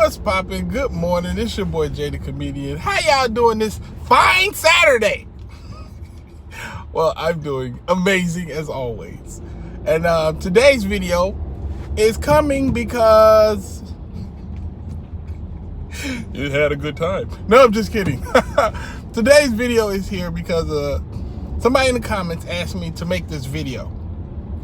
What's poppin'? Good morning. It's your boy Jay the Comedian. How y'all doing this fine Saturday? Well, I'm doing amazing as always. And today's video is coming because it had a good time. No, I'm just kidding. Today's video is here because somebody in the comments asked me to make this video.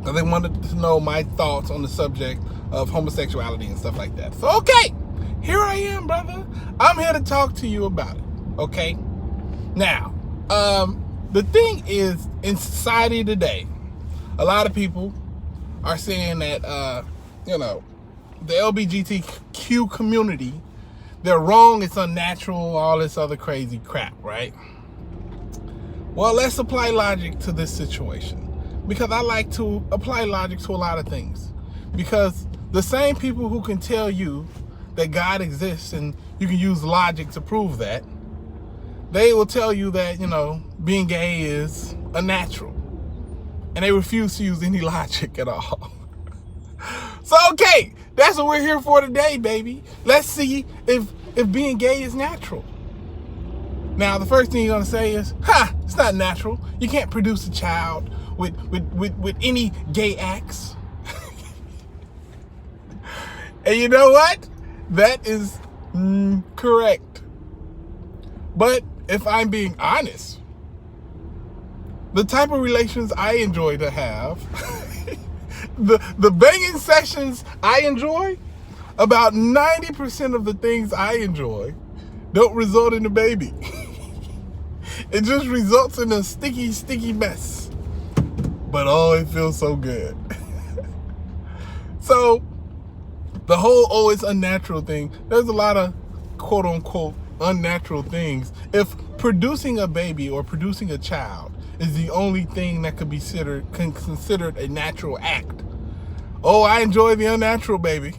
They wanted to know my thoughts on the subject of homosexuality and stuff like that. So, okay, here I am, brother. I'm here to talk to you about it, okay? Now, the thing is, in society today, a lot of people are saying that, the LGBTQ community, they're wrong, it's unnatural, all this other crazy crap, right? Well, let's apply logic to this situation. Because I like to apply logic to a lot of things. Because the same people who can tell you that God exists and you can use logic to prove that, they will tell you that, being gay is unnatural. And they refuse to use any logic at all. So, okay, that's what we're here for today, baby. Let's see if being gay is natural. Now, the first thing you're going to say is, it's not natural. You can't produce a child with any gay acts. And you know what? That is correct. But if I'm being honest, the type of relations I enjoy to have, the banging sessions I enjoy, about 90% of the things I enjoy don't result in a baby. It just results in a sticky, sticky mess. But oh, it feels so good. So, the whole, it's unnatural thing, there's a lot of quote unquote unnatural things. If producing a baby or producing a child is the only thing that could be considered a natural act, oh, I enjoy the unnatural, baby.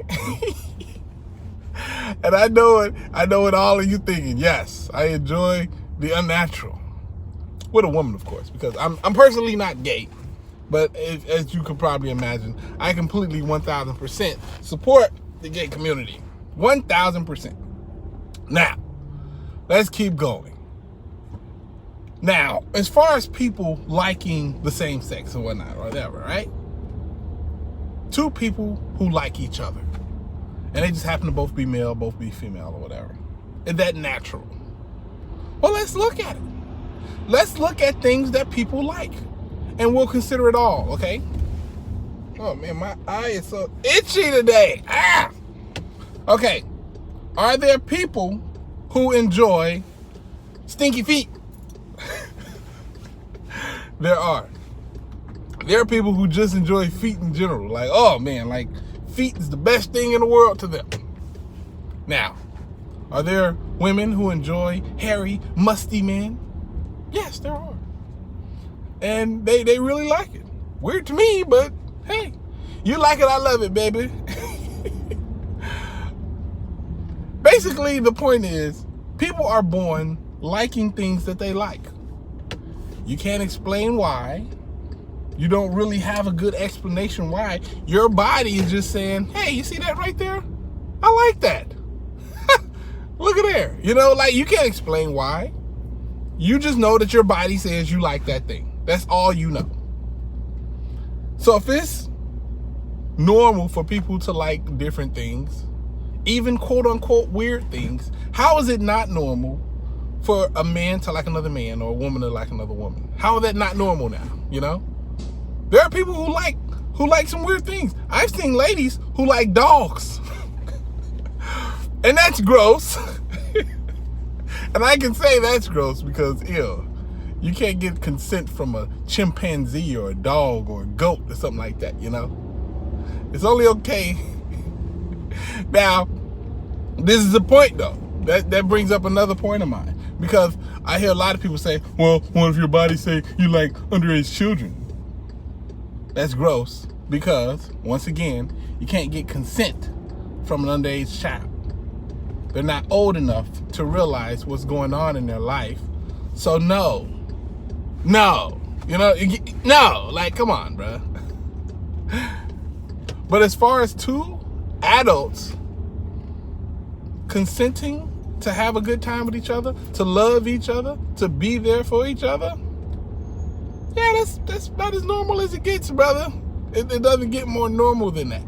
And I know what all of you thinking. Yes, I enjoy the unnatural. With a woman, of course, because I'm personally not gay. But as you can probably imagine, I completely 1,000% support the gay community. 1,000%. Now, let's keep going. Now, as far as people liking the same sex or whatnot, or whatever, right? Two people who like each other, and they just happen to both be male, both be female, or whatever. Is that natural? Well, let's look at it. Let's look at things that people like. And we'll consider it all, okay? Oh, man, my eye is so itchy today. Okay. Are there people who enjoy stinky feet? There are. There are people who just enjoy feet in general. Like, oh, man, like, feet is the best thing in the world to them. Now, are there women who enjoy hairy, musty men? Yes, there are. And they really like it. Weird to me, but hey, you like it, I love it, baby. Basically, the point is, people are born liking things that they like. You can't explain why. You don't really have a good explanation why. Your body is just saying, hey, you see that right there? I like that. Look at there. You can't explain why. You just know that your body says you like that thing. That's all you know. So if it's normal for people to like different things, even quote unquote weird things, how is it not normal for a man to like another man or a woman to like another woman? How is that not normal now? There are people who like some weird things. I've seen ladies who like dogs. And that's gross. And I can say that's gross because, you can't get consent from a chimpanzee or a dog or a goat or something like that, It's only okay. Now, this is the point, though. That brings up another point of mine. Because I hear a lot of people say, well, what if your body say you like underage children? That's gross because, once again, you can't get consent from an underage child. They're not old enough to realize what's going on in their life. So no, like, come on, bro. But as far as two adults consenting to have a good time with each other, to love each other, to be there for each other, yeah, that's about as normal as it gets, brother. It doesn't get more normal than that.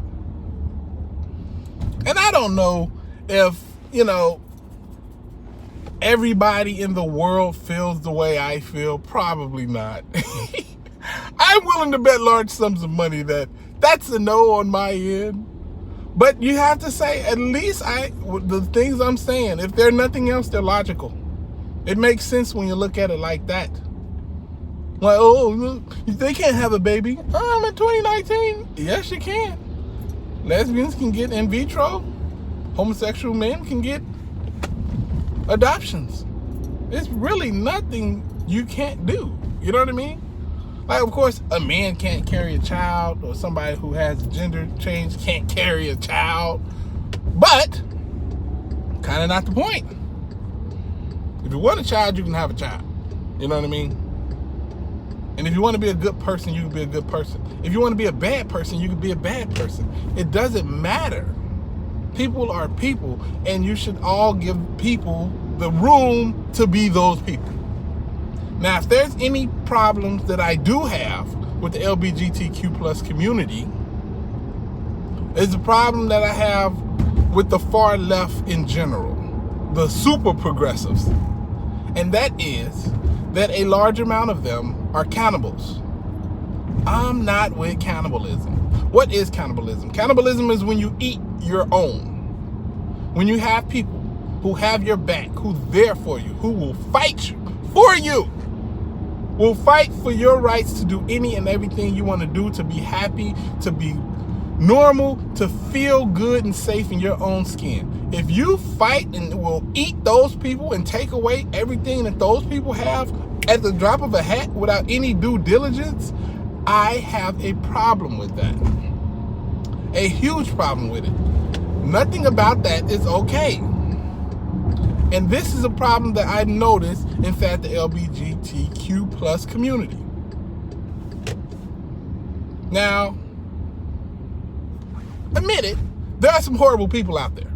And I don't know if, everybody in the world feels the way I feel. Probably not. I'm willing to bet large sums of money that that's a no on my end. But you have to say, at least the things I'm saying, if they're nothing else, they're logical. It makes sense when you look at it like that. Like, oh, they can't have a baby. In 2019, yes, you can. Lesbians can get in vitro. Homosexual men can get adoptions. It's really nothing you can't do. You know what I mean? Like, of course, a man can't carry a child, or somebody who has gender change can't carry a child. But, kind of not the point. If you want a child, you can have a child. You know what I mean? And if you want to be a good person, you can be a good person. If you want to be a bad person, you can be a bad person. It doesn't matter. People are people, and you should all give people the room to be those people. Now, if there's any problems that I do have with the LGBTQ plus community, it's a problem that I have with the far left in general, the super progressives. And that is that a large amount of them are cannibals. I'm not with cannibalism. What is cannibalism? Cannibalism is when you eat your own. When you have people who have your back, who's there for you, who will fight for you, will fight for your rights to do any and everything you want to do, to be happy, to be normal, to feel good and safe in your own skin. If you fight and will eat those people and take away everything that those people have at the drop of a hat without any due diligence, I have a problem with that. A huge problem with it. Nothing about that is okay. And this is a problem that I noticed inside the LGBTQ plus community. Now, admit it, there are some horrible people out there.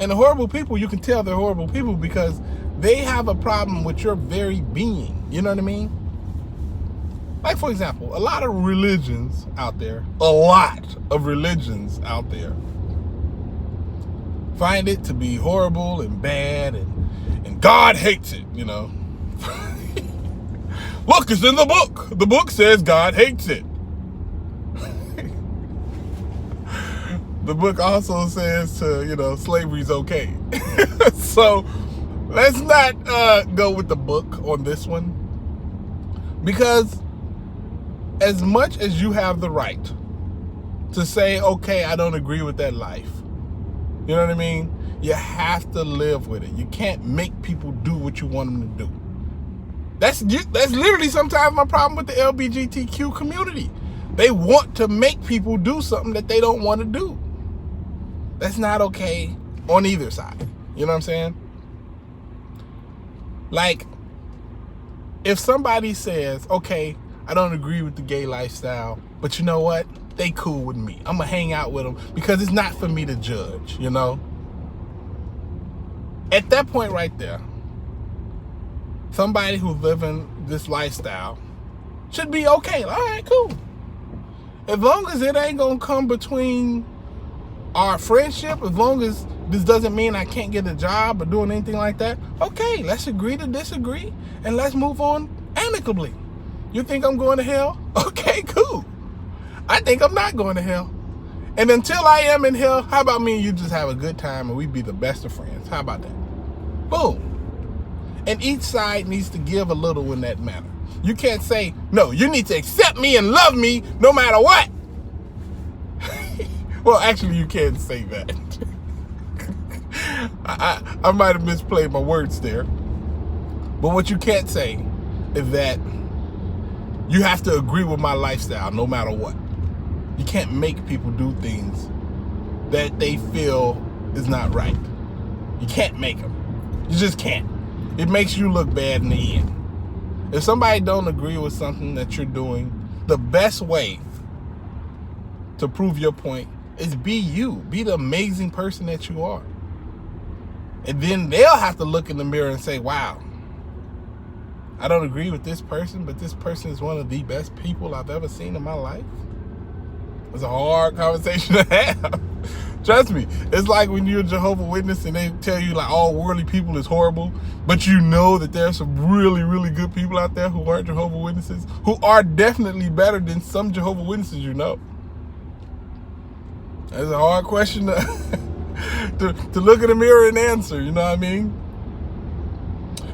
And the horrible people, you can tell they're horrible people because they have a problem with your very being. You know what I mean? Like, for example, a lot of religions out there find it to be horrible and bad, and God hates it, Look, it's in the book. The book says God hates it. The book also says slavery's okay. So let's not go with the book on this one, because as much as you have the right to say, okay, I don't agree with that life, you know what I mean? You have to live with it. You can't make people do what you want them to do. That's literally sometimes my problem with the LGBTQ community. They want to make people do something that they don't want to do. That's not okay on either side. You know what I'm saying? Like, if somebody says, okay, I don't agree with the gay lifestyle, but you know what? They cool with me. I'm going to hang out with them because it's not for me to judge, At that point right there, somebody who's living this lifestyle should be okay. All right, cool. As long as it ain't going to come between our friendship, as long as this doesn't mean I can't get a job or doing anything like that, okay, let's agree to disagree and let's move on amicably. You think I'm going to hell? Okay, cool. I think I'm not going to hell. And until I am in hell, how about me and you just have a good time and we be the best of friends? How about that? Boom. And each side needs to give a little in that manner. You can't say, no, you need to accept me and love me no matter what. Well, actually, you can say that. I might have misplayed my words there. But what you can't say is that you have to agree with my lifestyle no matter what. You can't make people do things that they feel is not right. You can't make them. You just can't. It makes you look bad in the end. If somebody don't agree with something that you're doing, the best way to prove your point is be you. Be the amazing person that you are. And then they'll have to look in the mirror and say, wow, I don't agree with this person, but this person is one of the best people I've ever seen in my life. It's a hard conversation to have. Trust me, it's like when you're a Jehovah Witness and they tell you like all worldly people is horrible, but you know that there's some really, really good people out there who aren't Jehovah Witnesses, who are definitely better than some Jehovah Witnesses you know. That's a hard question to look in the mirror and answer, you know what I mean?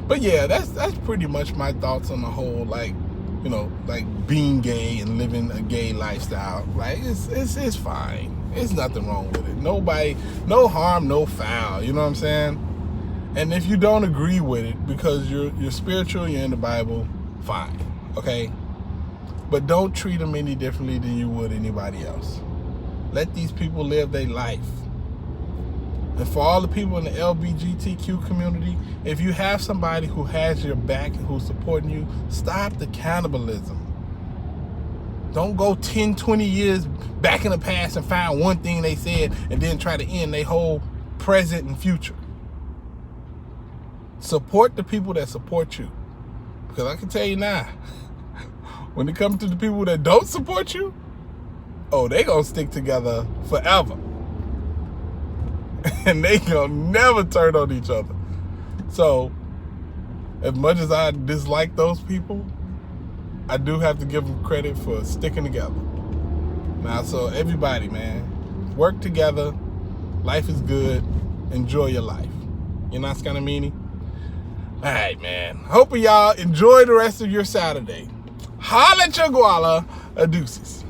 But yeah, that's pretty much my thoughts on the whole, like, you know, like being gay and living a gay lifestyle. Like it's fine. It's nothing wrong with it. Nobody, no harm, no foul. You know what I'm saying? And if you don't agree with it because you're spiritual, you're in the Bible, fine, okay? But don't treat them any differently than you would anybody else. Let these people live their life. And for all the people in the LGBTQ community, if you have somebody who has your back and who's supporting you, stop the cannibalism. Don't go 10, 20 years back in the past and find one thing they said and then try to end their whole present and future. Support the people that support you. Because I can tell you now, when it comes to the people that don't support you, oh, they gonna stick together forever. And they gonna never turn on each other. So, as much as I dislike those people, I do have to give them credit for sticking together. Now, so everybody, man, work together. Life is good. Enjoy your life. You know, that's kind of meanie. All right, man. Hope y'all enjoy the rest of your Saturday. Holla at your guala. Deuces.